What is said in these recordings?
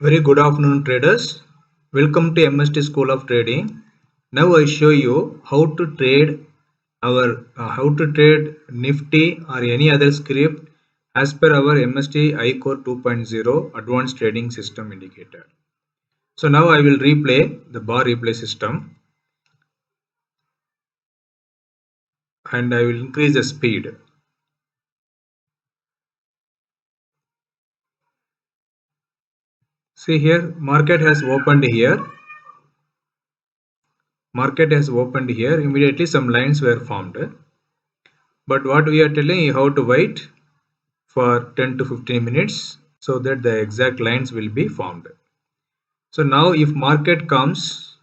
Very good afternoon, traders. Welcome to MST School of Trading. Now I show you how to trade Nifty or any other script as per our MST iCore 2.0 Advanced Trading System Indicator. So now I will replay the bar replay system and I will increase the speed. See here, market has opened here. Immediately some lines were formed. But what we are telling you how to wait for 10 to 15 minutes so that the exact lines will be formed. So now if market comes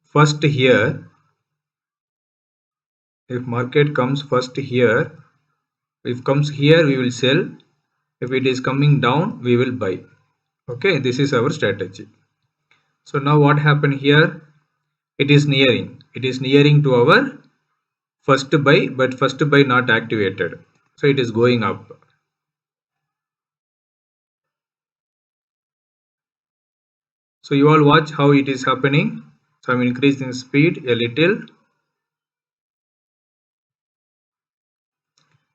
first here, if comes here we will sell. If it is coming down we will buy. Okay, this is our strategy. So now what happened here? It is nearing to our first buy, but first buy not activated. So it is going up. So you all watch how it is happening. So I'm increasing speed a little.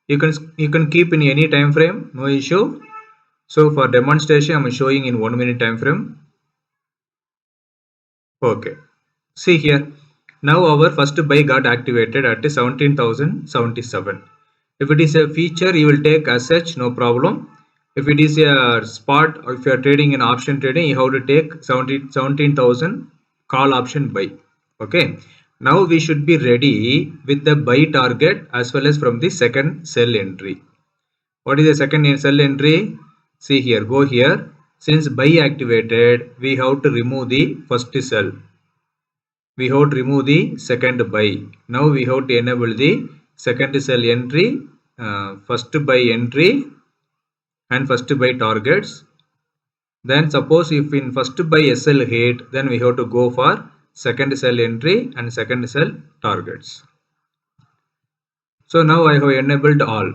You can keep in any time frame, no issue. So for demonstration, I'm showing in 1 minute time frame. Okay. See here. Now our first buy got activated at 17,077. If it is a feature, you will take as such, no problem. If it is a spot or if you are trading in option trading, you have to take 17,000 call option buy. Okay. Now we should be ready with the buy target as well as from the second sell entry. What is the second sell entry? See here, go here. Since buy activated, we have to remove the first sell. We have to remove the second buy. Now we have to enable the second sell entry, first buy entry and first buy targets. Then suppose if in first buy SL hit, then we have to go for second sell entry and second sell targets. So now I have enabled all.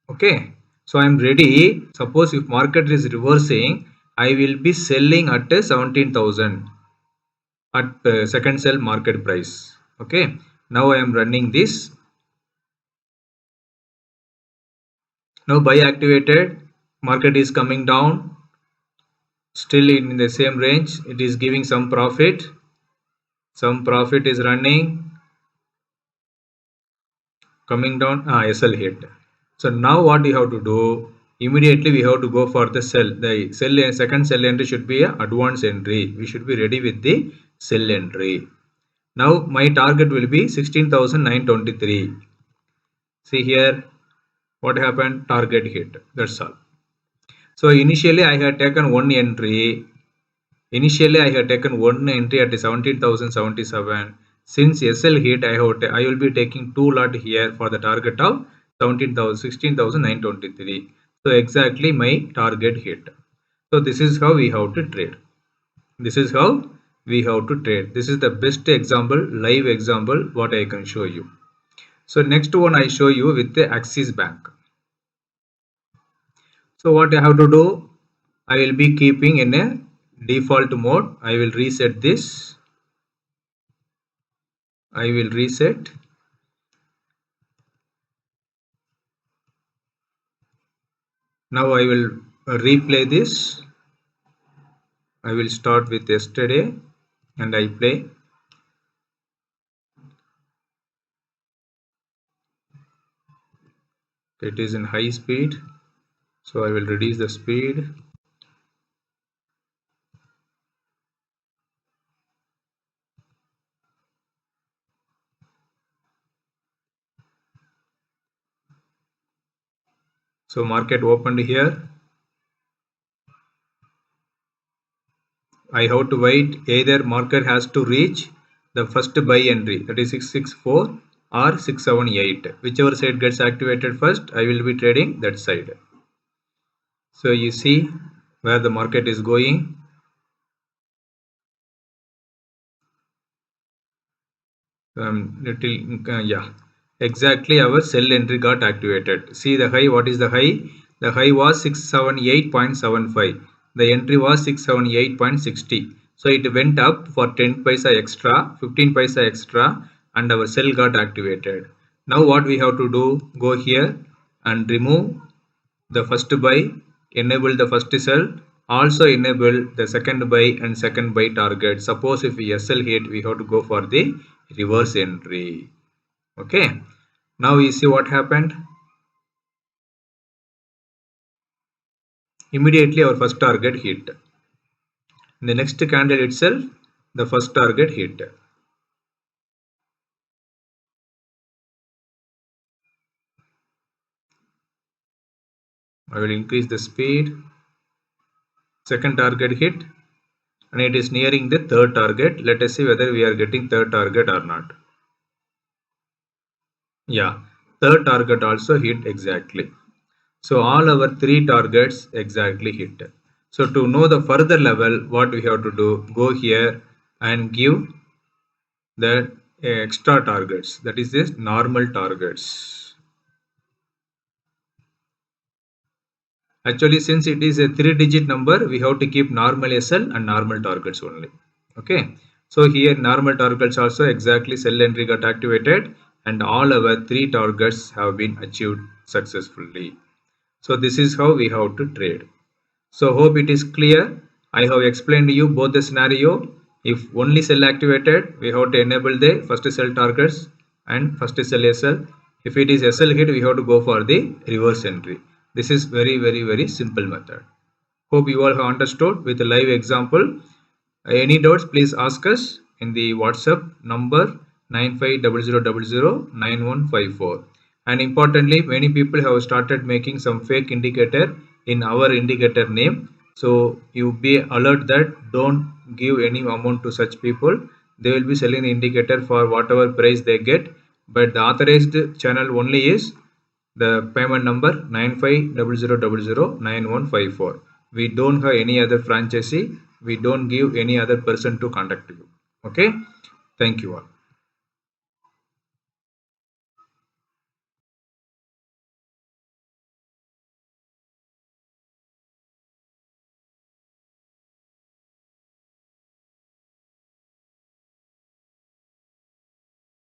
Okay. So I am ready. Suppose if market is reversing, I will be selling at 17,000 at second sell market price. Okay. Now I am running this. Now buy activated. Market is coming down. Still in the same range. It is giving some profit. Some profit is running. Coming down. SL hit. So now what we have to do? Immediately we have to go for the sell. The second sell entry should be an advanced entry. We should be ready with the sell entry. Now my target will be 16,923. See here what happened? Target hit. That's all. So initially I had taken one entry. At 17,077. Since SL hit, I will be taking 2 lot here for the target of 16,923. So exactly my target hit. So this is how we have to trade. This is the best example, live example what I can show you. So next one I show you with the Axis Bank. So what I have to do, I will be keeping in a default mode. I will reset this. Now I will replay this. I will start with yesterday and I play. It is in high speed, so I will reduce the speed. So market opened here. I have to wait. Either market has to reach the first buy entry, that is 664 or 678. Whichever side gets activated first, I will be trading that side. So you see where the market is going. Exactly, our sell entry got activated. See the high. What is the high? The high was 678.75. the entry was 678.60. So it went up for 10 paisa extra, 15 paisa extra, and our cell got activated. Now what we have to do, go here and remove the first buy, enable the first sell, also enable the second buy and second buy target. Suppose if we SL hit, we have to go for the reverse entry. Okay, now you see what happened. Immediately our first target hit. In the next candle itself, the first target hit. I will increase the speed. Second target hit, and it is nearing the third target. Let us see whether we are getting third target or not. Yeah, third target also hit exactly. So all our three targets exactly hit. So to know the further level, what we have to do, go here and give the extra targets, that is this normal targets. Actually, since it is a 3-digit number, we have to keep normal SL and normal targets only. Okay. So here normal targets also exactly cell entry got activated and all our three targets have been achieved successfully. So this is how we have to trade. So hope it is clear. I have explained to you both the scenario. If only cell activated, we have to enable the first cell targets and first cell SL. If it is SL hit, we have to go for the reverse entry. This is very simple method. Hope you all have understood with a live example. Any doubts, please ask us in the WhatsApp number 9500009154. And importantly, many people have started making some fake indicator in our indicator name. So you be alert that don't give any amount to such people. They will be selling the indicator for whatever price they get. But the authorized channel only is the payment number 9500009154. We don't have any other franchisee. We don't give any other person to contact you. Okay. Thank you all.